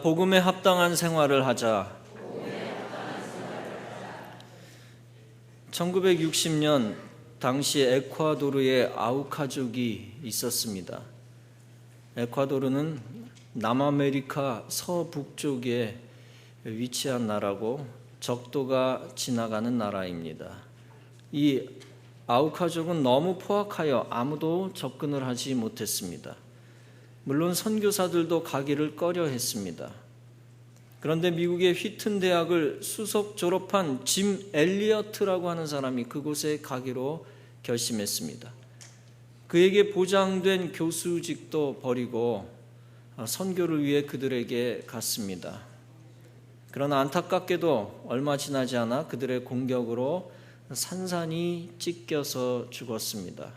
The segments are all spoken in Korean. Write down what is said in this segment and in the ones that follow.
복음에 합당한 생활을 하자. 1960년 당시 에콰도르에 아우카족이 있었습니다. 에콰도르는 남아메리카 서북쪽에 위치한 나라고 적도가 지나가는 나라입니다. 이 아우카족은 너무 포악하여 아무도 접근을 하지 못했습니다. 물론 선교사들도 가기를 꺼려했습니다. 그런데 미국의 휘튼 대학을 수석 졸업한 짐 엘리어트라고 하는 사람이 그곳에 가기로 결심했습니다. 그에게 보장된 교수직도 버리고 선교를 위해 그들에게 갔습니다. 그러나 안타깝게도 얼마 지나지 않아 그들의 공격으로 산산이 찢겨서 죽었습니다.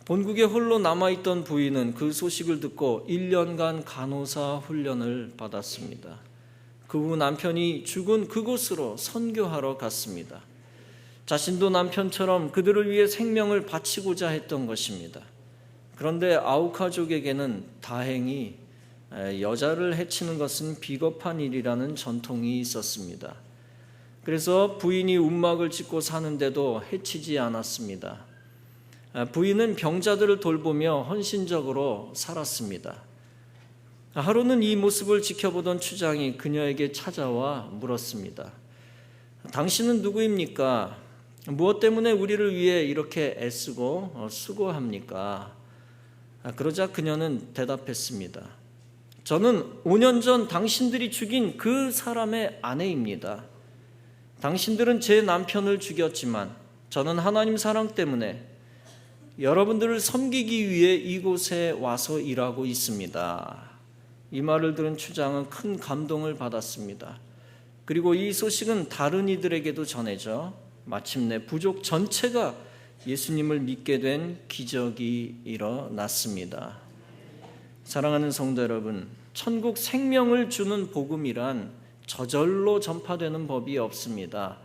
본국에 홀로 남아있던 부인은 그 소식을 듣고 1년간 간호사 훈련을 받았습니다. 그 후 남편이 죽은 그곳으로 선교하러 갔습니다. 자신도 남편처럼 그들을 위해 생명을 바치고자 했던 것입니다. 그런데 아우카족에게는 다행히 여자를 해치는 것은 비겁한 일이라는 전통이 있었습니다. 그래서 부인이 움막을 짓고 사는데도 해치지 않았습니다. 부인은 병자들을 돌보며 헌신적으로 살았습니다. 하루는 이 모습을 지켜보던 추장이 그녀에게 찾아와 물었습니다. 당신은 누구입니까? 무엇 때문에 우리를 위해 이렇게 애쓰고 수고합니까? 그러자 그녀는 대답했습니다. 저는 5년 전 당신들이 죽인 그 사람의 아내입니다. 당신들은 제 남편을 죽였지만 저는 하나님 사랑 때문에 여러분들을 섬기기 위해 이곳에 와서 일하고 있습니다. 이 말을 들은 추장은 큰 감동을 받았습니다. 그리고 이 소식은 다른 이들에게도 전해져 마침내 부족 전체가 예수님을 믿게 된 기적이 일어났습니다. 사랑하는 성도 여러분, 천국 생명을 주는 복음이란 저절로 전파되는 법이 없습니다.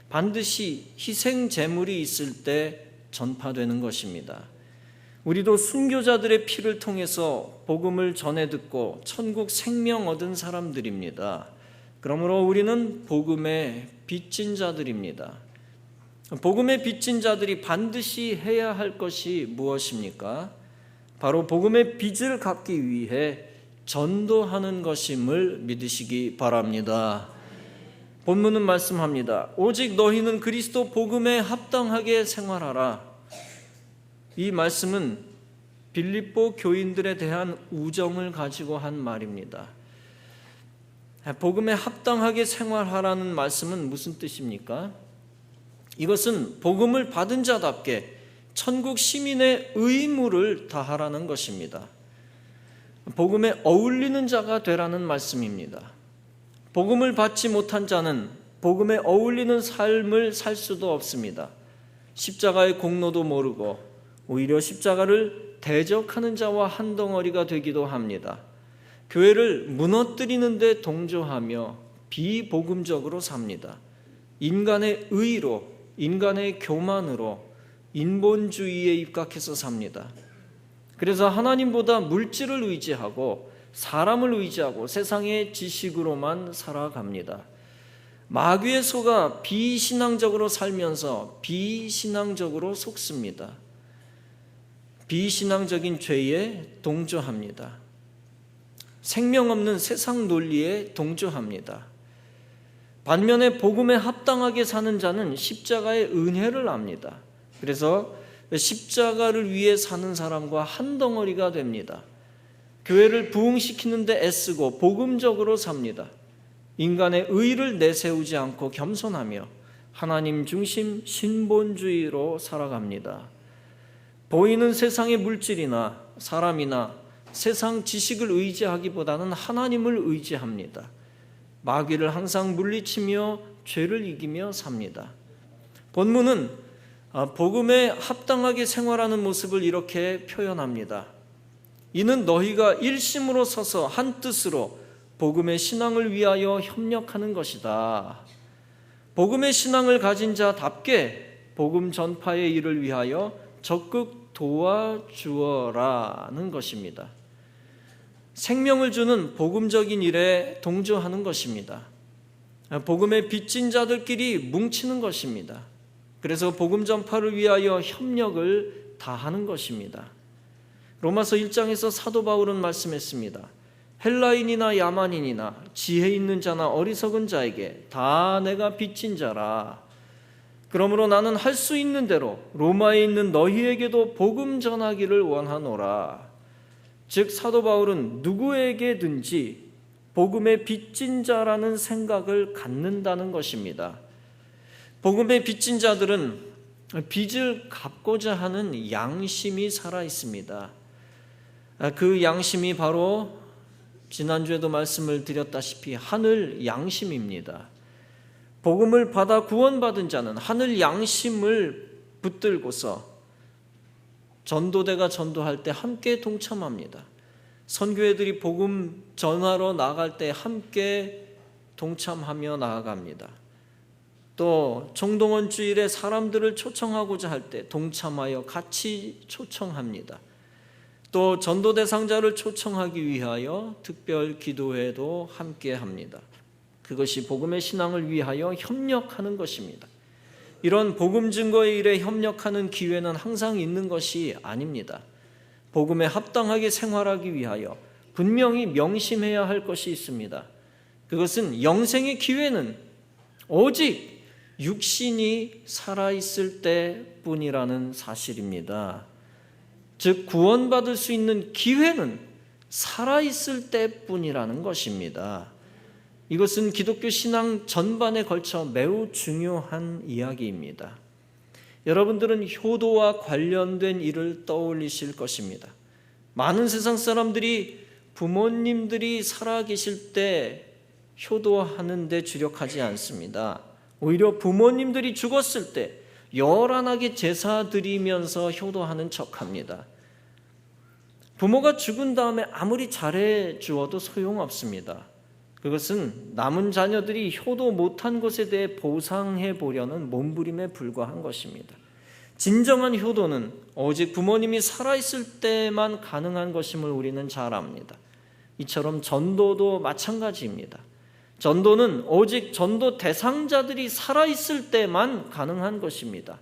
반드시 희생 제물이 있을 때 전파되는 것입니다. 우리도 순교자들의 피를 통해서 복음을 전해 듣고 천국 생명 얻은 사람들입니다. 그러므로 우리는 복음의 빚진 자들입니다. 복음의 빚진 자들이 반드시 해야 할 것이 무엇입니까? 바로 복음의 빚을 갚기 위해 전도하는 것임을 믿으시기 바랍니다. 본문은 말씀합니다. 오직 너희는 그리스도 복음에 합당하게 생활하라. 이 말씀은 빌립보 교인들에 대한 우정을 가지고 한 말입니다. 복음에 합당하게 생활하라는 말씀은 무슨 뜻입니까? 이것은 복음을 받은 자답게 천국 시민의 의무를 다하라는 것입니다. 복음에 어울리는 자가 되라는 말씀입니다. 복음을 받지 못한 자는 복음에 어울리는 삶을 살 수도 없습니다. 십자가의 공로도 모르고 오히려 십자가를 대적하는 자와 한 덩어리가 되기도 합니다. 교회를 무너뜨리는 데 동조하며 비복음적으로 삽니다. 인간의 의로, 인간의 교만으로, 인본주의에 입각해서 삽니다. 그래서 하나님보다 물질을 의지하고 사람을 의지하고 세상의 지식으로만 살아갑니다. 마귀의 속아 비신앙적으로 살면서 비신앙적으로 속습니다. 비신앙적인 죄에 동조합니다. 생명 없는 세상 논리에 동조합니다. 반면에 복음에 합당하게 사는 자는 십자가의 은혜를 압니다. 그래서 십자가를 위해 사는 사람과 한 덩어리가 됩니다. 교회를 부흥시키는 데 애쓰고 복음적으로 삽니다. 인간의 의를 내세우지 않고 겸손하며 하나님 중심 신본주의로 살아갑니다. 보이는 세상의 물질이나 사람이나 세상 지식을 의지하기보다는 하나님을 의지합니다. 마귀를 항상 물리치며 죄를 이기며 삽니다. 본문은 복음에 합당하게 생활하는 모습을 이렇게 표현합니다. 이는 너희가 일심으로 서서 한 뜻으로 복음의 신앙을 위하여 협력하는 것이다. 복음의 신앙을 가진 자답게 복음 전파의 일을 위하여 적극 도와주어라는 것입니다. 생명을 주는 복음적인 일에 동조하는 것입니다. 복음의 빚진 자들끼리 뭉치는 것입니다. 그래서 복음 전파를 위하여 협력을 다하는 것입니다. 로마서 1장에서 사도 바울은 말씀했습니다. 헬라인이나 야만인이나 지혜 있는 자나 어리석은 자에게 다 내가 빚진 자라. 그러므로 나는 할 수 있는 대로 로마에 있는 너희에게도 복음 전하기를 원하노라. 즉 사도 바울은 누구에게든지 복음의 빚진 자라는 생각을 갖는다는 것입니다. 복음의 빚진 자들은 빚을 갚고자 하는 양심이 살아 있습니다. 그 양심이 바로 지난주에도 말씀을 드렸다시피 하늘 양심입니다. 복음을 받아 구원받은 자는 하늘 양심을 붙들고서 전도대가 전도할 때 함께 동참합니다. 선교회들이 복음 전하러 나갈 때 함께 동참하며 나아갑니다. 또 총동원 주일에 사람들을 초청하고자 할 때 동참하여 같이 초청합니다. 또 전도 대상자를 초청하기 위하여 특별 기도회도 함께 합니다. 그것이 복음의 신앙을 위하여 협력하는 것입니다. 이런 복음 증거의 일에 협력하는 기회는 항상 있는 것이 아닙니다. 복음에 합당하게 생활하기 위하여 분명히 명심해야 할 것이 있습니다. 그것은 영생의 기회는 오직 육신이 살아있을 때뿐이라는 사실입니다. 즉 구원받을 수 있는 기회는 살아있을 때뿐이라는 것입니다. 이것은 기독교 신앙 전반에 걸쳐 매우 중요한 이야기입니다. 여러분들은 효도와 관련된 일을 떠올리실 것입니다. 많은 세상 사람들이 부모님들이 살아계실 때 효도하는 데 주력하지 않습니다. 오히려 부모님들이 죽었을 때 요란하게 제사 드리면서 효도하는 척합니다. 부모가 죽은 다음에 아무리 잘해 주어도 소용없습니다. 그것은 남은 자녀들이 효도 못한 것에 대해 보상해 보려는 몸부림에 불과한 것입니다. 진정한 효도는 오직 부모님이 살아있을 때만 가능한 것임을 우리는 잘 압니다. 이처럼 전도도 마찬가지입니다. 전도는 오직 전도 대상자들이 살아있을 때만 가능한 것입니다.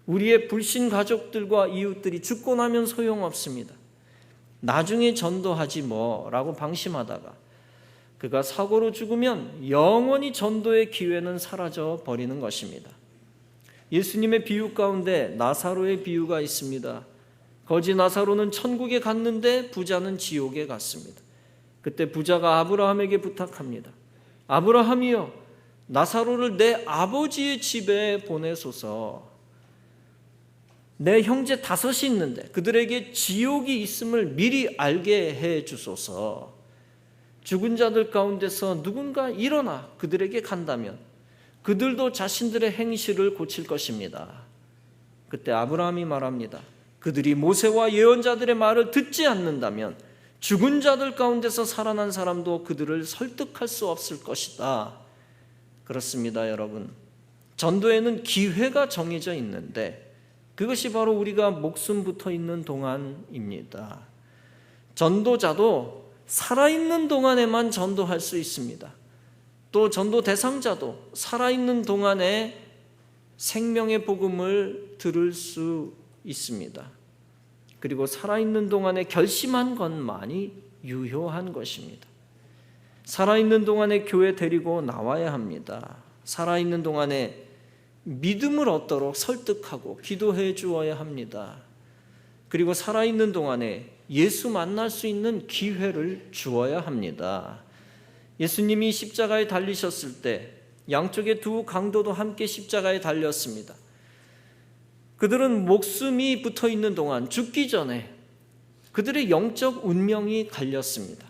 우리의 불신 가족들과 이웃들이 죽고 나면 소용없습니다. 나중에 전도하지 뭐라고 방심하다가 그가 사고로 죽으면 영원히 전도의 기회는 사라져 버리는 것입니다. 예수님의 비유 가운데 나사로의 비유가 있습니다. 거지 나사로는 천국에 갔는데 부자는 지옥에 갔습니다. 그때 부자가 아브라함에게 부탁합니다. 아브라함이여, 나사로를 내 아버지의 집에 보내소서. 내 형제 5이 있는데 그들에게 지옥이 있음을 미리 알게 해 주소서. 죽은 자들 가운데서 누군가 일어나 그들에게 간다면 그들도 자신들의 행실을 고칠 것입니다. 그때 아브라함이 말합니다. 그들이 모세와 예언자들의 말을 듣지 않는다면 죽은 자들 가운데서 살아난 사람도 그들을 설득할 수 없을 것이다. 그렇습니다, 여러분. 전도에는 기회가 정해져 있는데 그것이 바로 우리가 목숨 붙어 있는 동안입니다. 전도자도 살아있는 동안에만 전도할 수 있습니다. 또 전도 대상자도 살아있는 동안에 생명의 복음을 들을 수 있습니다. 그리고 살아있는 동안에 결심한 것만이 유효한 것입니다. 살아있는 동안에 교회 데리고 나와야 합니다. 살아있는 동안에 믿음을 얻도록 설득하고 기도해 주어야 합니다. 그리고 살아있는 동안에 예수 만날 수 있는 기회를 주어야 합니다. 예수님이 십자가에 달리셨을 때 양쪽에 두 강도도 함께 십자가에 달렸습니다. 그들은 목숨이 붙어 있는 동안 죽기 전에 그들의 영적 운명이 갈렸습니다.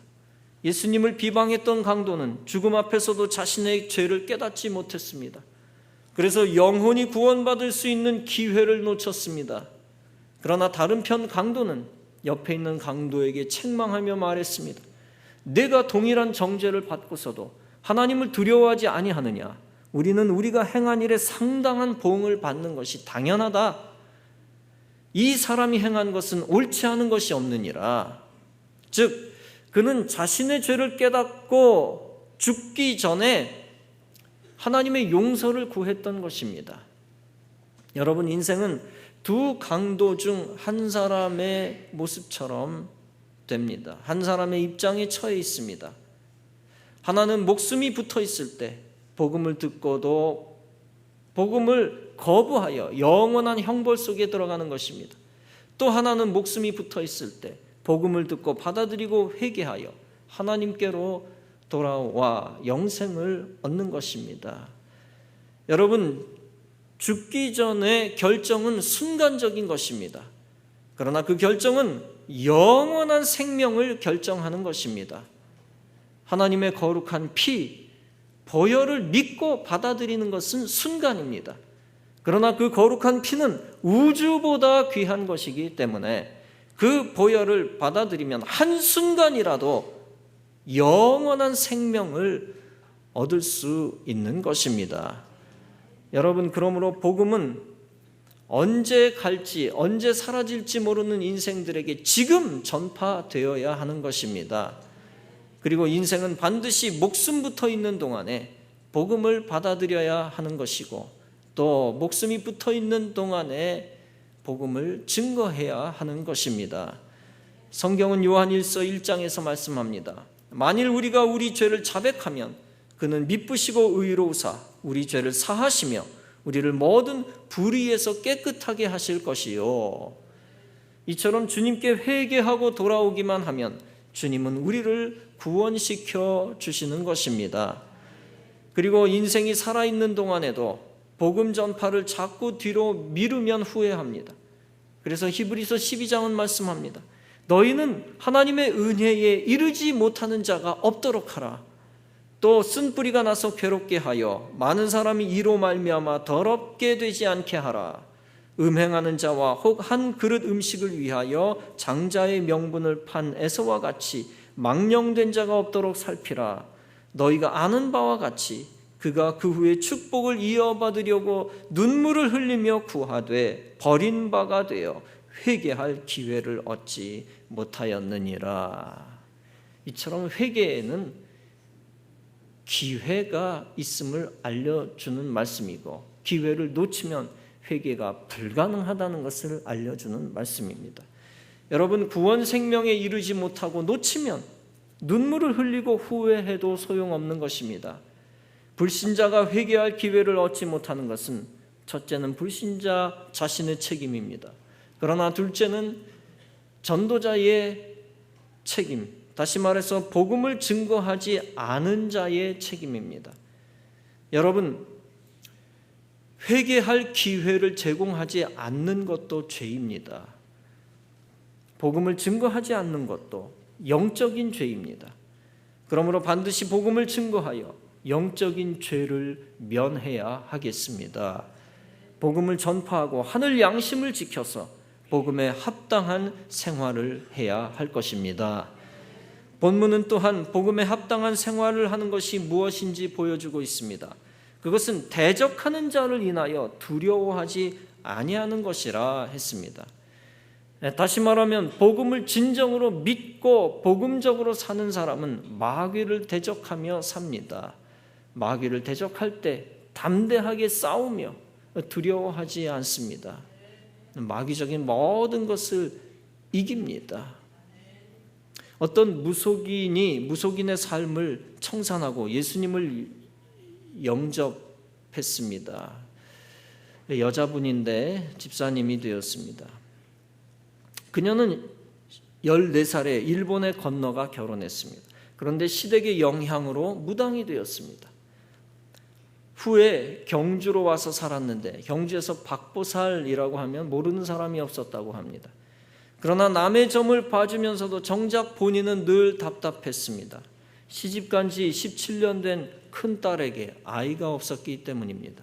예수님을 비방했던 강도는 죽음 앞에서도 자신의 죄를 깨닫지 못했습니다. 그래서 영혼이 구원받을 수 있는 기회를 놓쳤습니다. 그러나 다른 편 강도는 옆에 있는 강도에게 책망하며 말했습니다. 내가 동일한 정죄를 받고서도 하나님을 두려워하지 아니하느냐? 우리는 우리가 행한 일에 상당한 보응을 받는 것이 당연하다. 이 사람이 행한 것은 옳지 않은 것이 없느니라. 즉 그는 자신의 죄를 깨닫고 죽기 전에 하나님의 용서를 구했던 것입니다. 여러분, 인생은 두 강도 중 한 사람의 모습처럼 됩니다. 한 사람의 입장에 처해 있습니다. 하나는 목숨이 붙어 있을 때 복음을 듣고도 복음을 거부하여 영원한 형벌 속에 들어가는 것입니다. 또 하나는 목숨이 붙어 있을 때 복음을 듣고 받아들이고 회개하여 하나님께로 돌아와 영생을 얻는 것입니다. 여러분, 죽기 전에 결정은 순간적인 것입니다. 그러나 그 결정은 영원한 생명을 결정하는 것입니다. 하나님의 거룩한 피, 보혈을 믿고 받아들이는 것은 순간입니다. 그러나 그 거룩한 피는 우주보다 귀한 것이기 때문에 그 보혈을 받아들이면 한순간이라도 영원한 생명을 얻을 수 있는 것입니다. 여러분, 그러므로 복음은 언제 갈지, 언제 사라질지 모르는 인생들에게 지금 전파되어야 하는 것입니다. 그리고 인생은 반드시 목숨 붙어 있는 동안에 복음을 받아들여야 하는 것이고, 또 목숨이 붙어 있는 동안에 복음을 증거해야 하는 것입니다. 성경은 요한일서 1장에서 말씀합니다. 만일 우리가 우리 죄를 자백하면 그는 미쁘시고 의로우사 우리 죄를 사하시며 우리를 모든 불의에서 깨끗하게 하실 것이요. 이처럼 주님께 회개하고 돌아오기만 하면 주님은 우리를 구원시켜 주시는 것입니다. 그리고 인생이 살아있는 동안에도 복음 전파를 자꾸 뒤로 미루면 후회합니다. 그래서 히브리서 12장은 말씀합니다. 너희는 하나님의 은혜에 이르지 못하는 자가 없도록 하라. 또 쓴뿌리가 나서 괴롭게 하여 많은 사람이 이로 말미암아 더럽게 되지 않게 하라. 음행하는 자와 혹 한 그릇 음식을 위하여 장자의 명분을 판 에서와 같이 망령된 자가 없도록 살피라. 너희가 아는 바와 같이 그가 그 후에 축복을 이어받으려고 눈물을 흘리며 구하되 버린 바가 되어 회개할 기회를 얻지 못하였느니라. 이처럼 회개에는 기회가 있음을 알려주는 말씀이고, 기회를 놓치면 회개가 불가능하다는 것을 알려주는 말씀입니다. 여러분, 구원 생명에 이르지 못하고 놓치면 눈물을 흘리고 후회해도 소용없는 것입니다. 불신자가 회개할 기회를 얻지 못하는 것은 첫째는 불신자 자신의 책임입니다. 그러나 둘째는 전도자의 책임, 다시 말해서 복음을 증거하지 않은 자의 책임입니다. 여러분, 회개할 기회를 제공하지 않는 것도 죄입니다. 복음을 증거하지 않는 것도 영적인 죄입니다. 그러므로 반드시 복음을 증거하여 영적인 죄를 면해야 하겠습니다. 복음을 전파하고 하늘 양심을 지켜서 복음에 합당한 생활을 해야 할 것입니다. 본문은 또한 복음에 합당한 생활을 하는 것이 무엇인지 보여주고 있습니다. 그것은 대적하는 자를 인하여 두려워하지 아니하는 것이라 했습니다. 다시 말하면 복음을 진정으로 믿고 복음적으로 사는 사람은 마귀를 대적하며 삽니다. 마귀를 대적할 때 담대하게 싸우며 두려워하지 않습니다. 마귀적인 모든 것을 이깁니다. 어떤 무속인의 삶을 청산하고 예수님을 영접했습니다. 여자분인데 집사님이 되었습니다. 그녀는 14살에 일본에 건너가 결혼했습니다. 그런데 시댁의 영향으로 무당이 되었습니다. 후에 경주로 와서 살았는데 경주에서 박보살이라고 하면 모르는 사람이 없었다고 합니다. 그러나 남의 점을 봐주면서도 정작 본인은 늘 답답했습니다. 시집간 지 17년 된 큰딸에게 아이가 없었기 때문입니다.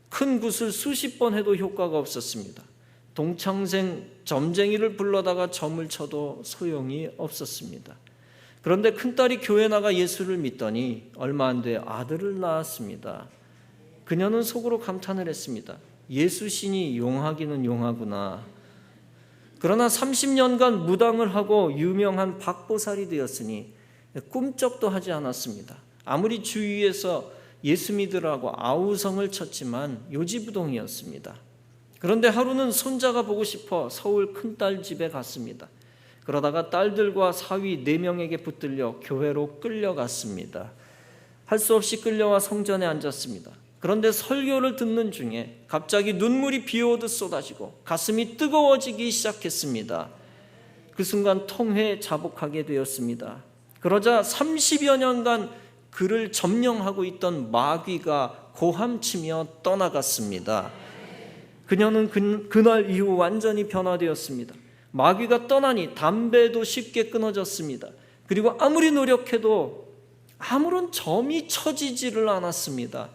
큰 굿을 수십 번 해도 효과가 없었습니다. 동창생 점쟁이를 불러다가 점을 쳐도 소용이 없었습니다. 그런데 큰딸이 교회 나가 예수를 믿더니 얼마 안 돼 아들을 낳았습니다. 그녀는 속으로 감탄을 했습니다. 예수 신이 용하기는 용하구나. 그러나 30년간 무당을 하고 유명한 박보살이 되었으니 꿈쩍도 하지 않았습니다. 아무리 주위에서 예수 믿으라고 아우성을 쳤지만 요지부동이었습니다. 그런데 하루는 손자가 보고 싶어 서울 큰딸 집에 갔습니다. 그러다가 딸들과 사위 4명에게 붙들려 교회로 끌려갔습니다. 할 수 없이 끌려와 성전에 앉았습니다. 그런데 설교를 듣는 중에 갑자기 눈물이 비오듯 쏟아지고 가슴이 뜨거워지기 시작했습니다. 그 순간 통회에 자복하게 되었습니다. 그러자 30여 년간 그를 점령하고 있던 마귀가 고함치며 떠나갔습니다. 그녀는 그날 이후 완전히 변화되었습니다. 마귀가 떠나니 담배도 쉽게 끊어졌습니다. 그리고 아무리 노력해도 아무런 점이 처지지를 않았습니다.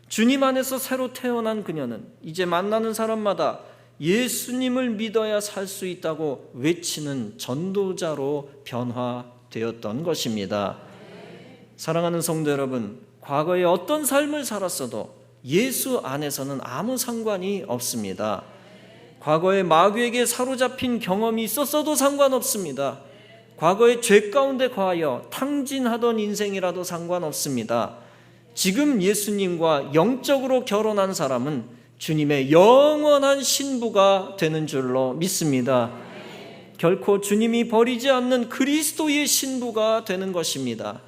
주님 안에서 새로 태어난 그녀는 이제 만나는 사람마다 예수님을 믿어야 살 수 있다고 외치는 전도자로 변화되었던 것입니다. 사랑하는 성도 여러분, 과거에 어떤 삶을 살았어도 예수 안에서는 아무 상관이 없습니다. 과거에 마귀에게 사로잡힌 경험이 있었어도 상관없습니다. 과거에 죄 가운데 거하여 탕진하던 인생이라도 상관없습니다. 지금 예수님과 영적으로 결혼한 사람은 주님의 영원한 신부가 되는 줄로 믿습니다. 결코 주님이 버리지 않는 그리스도의 신부가 되는 것입니다.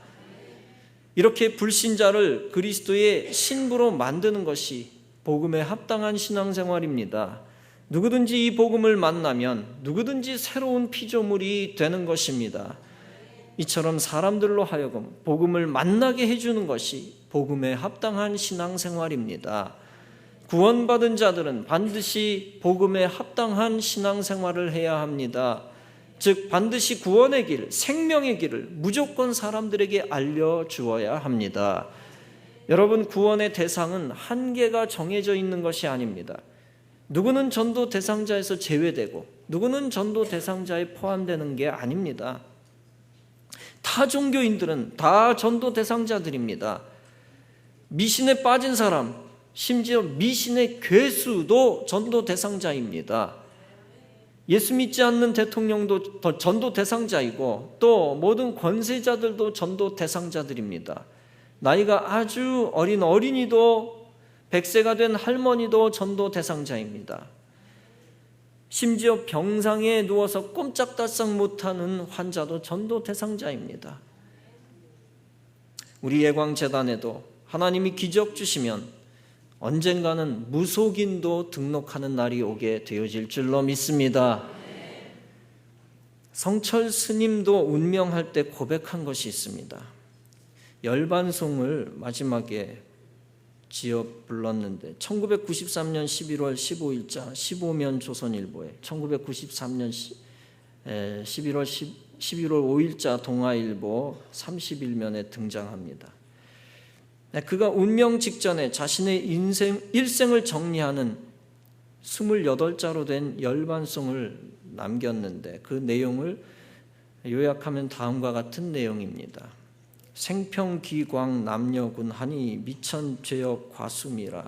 이렇게 불신자를 그리스도의 신부로 만드는 것이 복음에 합당한 신앙생활입니다. 누구든지 이 복음을 만나면 누구든지 새로운 피조물이 되는 것입니다. 이처럼 사람들로 하여금 복음을 만나게 해주는 것이 복음에 합당한 신앙생활입니다. 구원받은 자들은 반드시 복음에 합당한 신앙생활을 해야 합니다. 즉 반드시 구원의 길, 생명의 길을 무조건 사람들에게 알려주어야 합니다. 여러분, 구원의 대상은 한계가 정해져 있는 것이 아닙니다. 누구는 전도 대상자에서 제외되고 누구는 전도 대상자에 포함되는 게 아닙니다. 타 종교인들은 다 전도 대상자들입니다. 미신에 빠진 사람, 심지어 미신의 괴수도 전도 대상자입니다. 예수 믿지 않는 대통령도 전도 대상자이고 또 모든 권세자들도 전도 대상자들입니다. 나이가 아주 어린 어린이도 100세가 된 할머니도 전도 대상자입니다. 심지어 병상에 누워서 꼼짝달싹 못하는 환자도 전도 대상자입니다. 우리 예광재단에도 하나님이 기적 주시면 언젠가는 무속인도 등록하는 날이 오게 되어질 줄로 믿습니다. 성철 스님도 운명할 때 고백한 것이 있습니다. 열반송을 마지막에 지어 불렀는데 1993년 11월 15일자 15면 조선일보에 1993년 11월 5일자 동아일보 31면에 등장합니다. 그가 운명 직전에 자신의 일생을 정리하는 28자로 된 열반송을 남겼는데 그 내용을 요약하면 다음과 같은 내용입니다. 생평기광 남녀군 하니 미천죄역 과수미라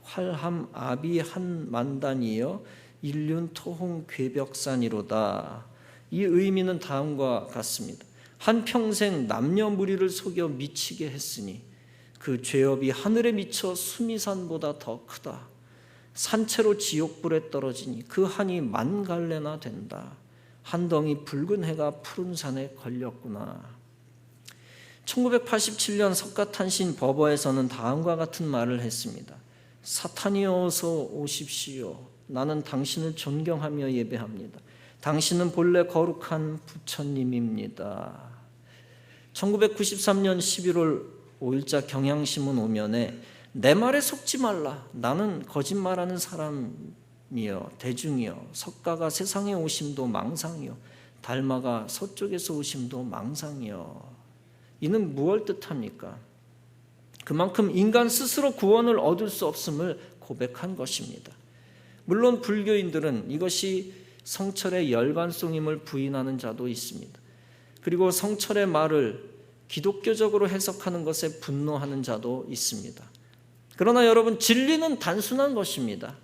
활함 아비 한만단이여 인륜 토홍 괴벽산이로다. 이 의미는 다음과 같습니다. 한평생 남녀 무리를 속여 미치게 했으니 그 죄업이 하늘에 미쳐 수미산보다 더 크다. 산채로 지옥불에 떨어지니 그 한이 만갈래나 된다. 한 덩이 붉은 해가 푸른 산에 걸렸구나. 1987년 석가탄신 법어에서는 다음과 같은 말을 했습니다. 사탄이여 어서 오십시오. 나는 당신을 존경하며 예배합니다. 당신은 본래 거룩한 부처님입니다. 1993년 11월 5일자 경향신문 5면에 내 말에 속지 말라. 나는 거짓말하는 사람이여 대중이여 석가가 세상에 오심도 망상이여 달마가 서쪽에서 오심도 망상이여. 이는 무엇을 뜻합니까? 그만큼 인간 스스로 구원을 얻을 수 없음을 고백한 것입니다. 물론 불교인들은 이것이 성철의 열반송임을 부인하는 자도 있습니다. 그리고 성철의 말을 기독교적으로 해석하는 것에 분노하는 자도 있습니다. 그러나 여러분, 진리는 단순한 것입니다.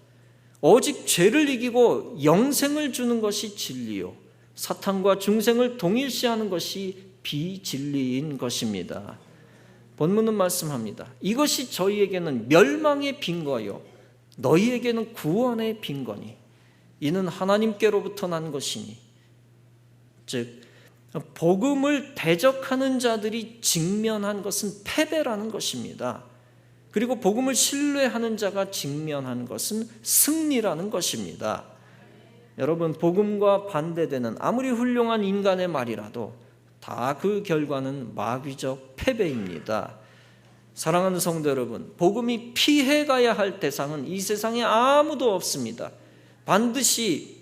오직 죄를 이기고 영생을 주는 것이 진리요 사탄과 중생을 동일시하는 것이 비진리인 것입니다. 본문은 말씀합니다. 이것이 저희에게는 멸망의 빈거요 너희에게는 구원의 빈거니 이는 하나님께로부터 난 것이니 즉 복음을 대적하는 자들이 직면한 것은 패배라는 것입니다. 그리고 복음을 신뢰하는 자가 직면한 것은 승리라는 것입니다. 여러분, 복음과 반대되는 아무리 훌륭한 인간의 말이라도 다 그 결과는 마귀적 패배입니다. 사랑하는 성도 여러분, 복음이 피해가야 할 대상은 이 세상에 아무도 없습니다. 반드시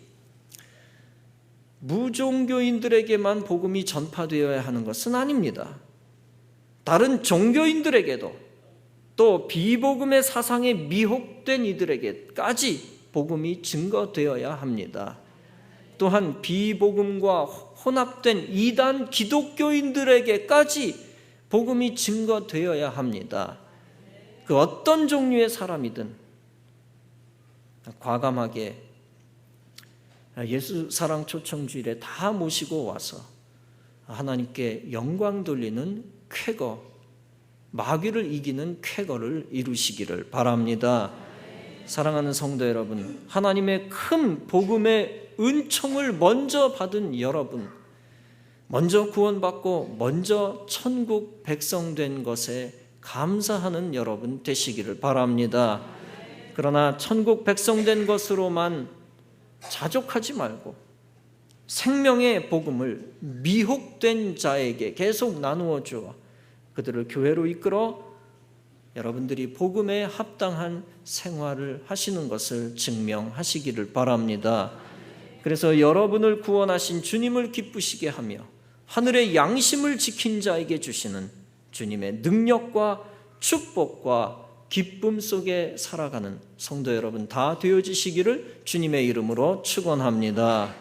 무종교인들에게만 복음이 전파되어야 하는 것은 아닙니다. 다른 종교인들에게도 또 비복음의 사상에 미혹된 이들에게까지 복음이 증거되어야 합니다. 또한 비복음과 혼합된 이단 기독교인들에게까지 복음이 증거되어야 합니다. 그 어떤 종류의 사람이든 과감하게 예수 사랑 초청주일에 다 모시고 와서 하나님께 영광 돌리는 쾌거, 마귀를 이기는 쾌거를 이루시기를 바랍니다. 사랑하는 성도 여러분, 하나님의 큰 복음의 은총을 먼저 받은 여러분, 먼저 구원받고 먼저 천국 백성 된 것에 감사하는 여러분 되시기를 바랍니다. 그러나 천국 백성 된 것으로만 자족하지 말고 생명의 복음을 미혹된 자에게 계속 나누어 주어 그들을 교회로 이끌어 여러분들이 복음에 합당한 생활을 하시는 것을 증명하시기를 바랍니다. 그래서 여러분을 구원하신 주님을 기쁘시게 하며 하늘의 양심을 지킨 자에게 주시는 주님의 능력과 축복과 기쁨 속에 살아가는 성도 여러분 다 되어지시기를 주님의 이름으로 축원합니다.